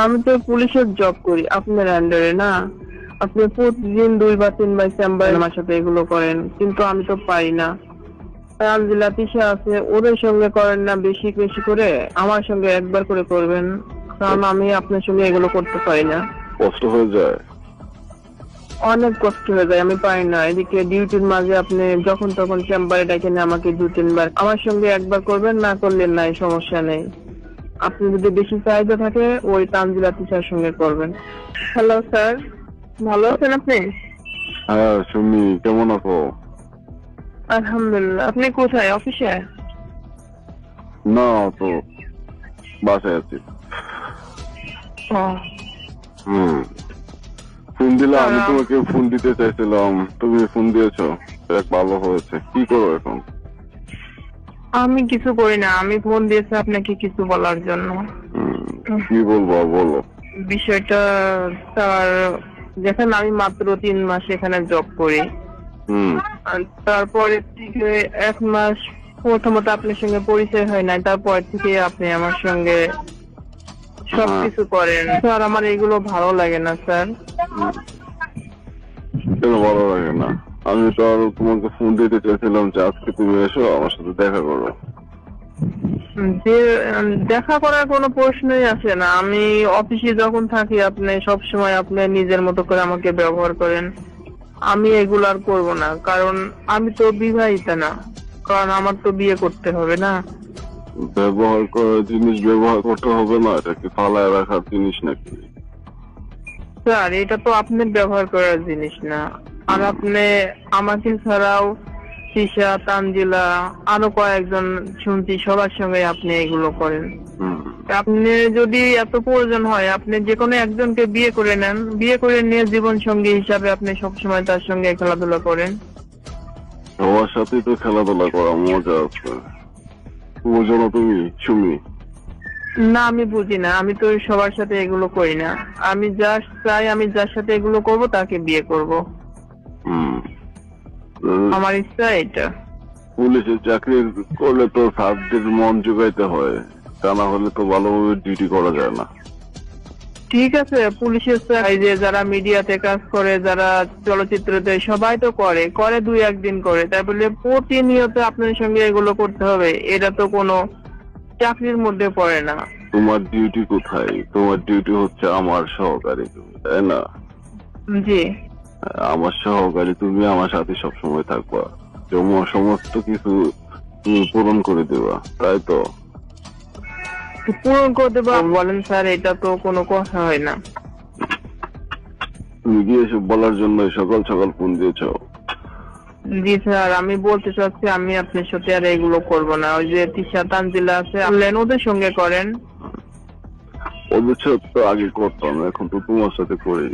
আমি তো পুলিশের জব করি আপনার আন্ডারে না। আপনি প্রতিদিন 2 বা 3 বার চেম্বারে আমার সাথে এগুলো করেন, কিন্তু আমি তো পারি না। আলহামদুলিল্লাহ তিশা আছে, ওদের সঙ্গে করেন না, বেশি বেশি করে আমার সঙ্গে একবার করে করবেন, কারণ আমি আপনার সঙ্গে এগুলো করতে পারি না। কষ্ট হয়ে যায়। অনেক কষ্ট হয়ে যায়, আমি পারি না। এদিকে ডিউটির মাঝে আপনি যখন তখন চেম্বারে ডেকে নিয়ে আমাকে 2-3 বার, আমার সঙ্গে একবার করবেন, না করলেন নাই, সমস্যা নেই। আপনি যদি বেশি চাহিদা থাকে ওই তানজিলা তিশার সঙ্গে করবেন। হ্যালো স্যার, ভালো আছেন আপনি? হ্যাঁ সুমি, কেমন আছো? আলহামদুলিল্লাহ। আপনি কোথায়, অফিসে? না তো, বাসায় আছি। ও, ফোন দিলা, আমি আর তোমাকে ফোন দিতে চাইছিলাম, তুমি ফোন দিয়েছো, ভালো হয়েছে। কি করো এখন? আমি কিছু করি না, আমি ফোন দিয়েছি আপনাকে কিছু বলার জন্য। কি বলবো বলো। বিষয়টা স্যার, যেখানে আমি মাত্র 3 মাস এখানে জব করি, আর তারপরে থেকে 1 মাস প্রথমত আপনার সঙ্গে পরিচয় হয় নাই, তারপর থেকে আপনি আমার সঙ্গে সবকিছু করেন। স্যার আমার এগুলো ভালো লাগে না স্যার। কেন ভালো লাগে না? আমি তো আর তোমাকে ফোন দিতে চাইছিলাম যে আজকে তুমি এসো আমার সাথে দেখা করো। যে দেখা করার কোনো প্রশ্নই আসে না। আমি অফিসে যখন থাকি আপনি সব সময় আপনি নিজের মতো করে আমাকে ব্যবহার করেন। আমি এগুলো আর করবো না, কারণ আমি তো বিবাহিতা না, কারণ আমার তো বিয়ে করতে হবে না। ব্যবহার করার জিনিস ব্যবহার করতে হবে না, এটা কি ফালায় রাখার জিনিস নাকি? স্যার এটা তো আপনার ব্যবহার করার জিনিস না। আর আপনি আমাকে ছাড়াও তিশা, তানজিলা, আরো কয়েকজন শুনছি, সবার সঙ্গে আপনি এগুলো করেন। আপনি যদি এত প্রয়োজন হয় আপনি যে কোনো একজনকে বিয়ে করে নেন, বিয়ে করে নিয়ে জীবন সঙ্গী হিসাবে আপনি সবসময় তার সঙ্গে খেলাধুলা করেন। সবার সাথেই তো খেলাধুলা করা মজা আছে, বোঝো না তুমি সুমি? না আমি বুঝি না, আমি তো সবার সাথে এগুলো করি না। আমি জাস্ট চাই আমি যার সাথে এগুলো করব তাকে বিয়ে করব, আমার ইচ্ছা এটা। পুলিশের চাকরি করলে তো ছাত্রদের মন জোগাইতে হয়, তা না হলে তো ভালোভাবে ডিউটি করা যায় না। ঠিক আছে, পুলিশের চাকরি যে যারা মিডিয়াতে কাজ করে, যারা চলচ্চিত্রতে, সবাই তো করে করে 2-1 দিন করে, তাই বলে প্রতিনিয়ত আপনার সঙ্গে এগুলো করতে হবে এটা তো কোনো চাকরির মধ্যে পড়ে না। তোমার ডিউটি কোথায়? তোমার ডিউটি হচ্ছে আমার সহকারী তুমি, তাই না? জি। আমার সহকারী তুমি, আমার সাথে সবসময় থাকবা, সমস্ত কিছু তুমি পূরণ করে দেবা, তাই তো? পূরণ করতে বলেন স্যার, এটা তো কোনো কথা হয় না। তুমি কি এসব বলার জন্য সকাল সকাল ফোন দিয়েছো? জি স্যার, আমি বলতে চাচ্ছি আমি আপনার সাথে আর এগুলো করব না। ওই যে তিশা, তানজিলা আছে, আপনি ওদের সঙ্গে করেন। ওদের সাথে তো আগে করতাম, এখন তো তোমার সাথে করি।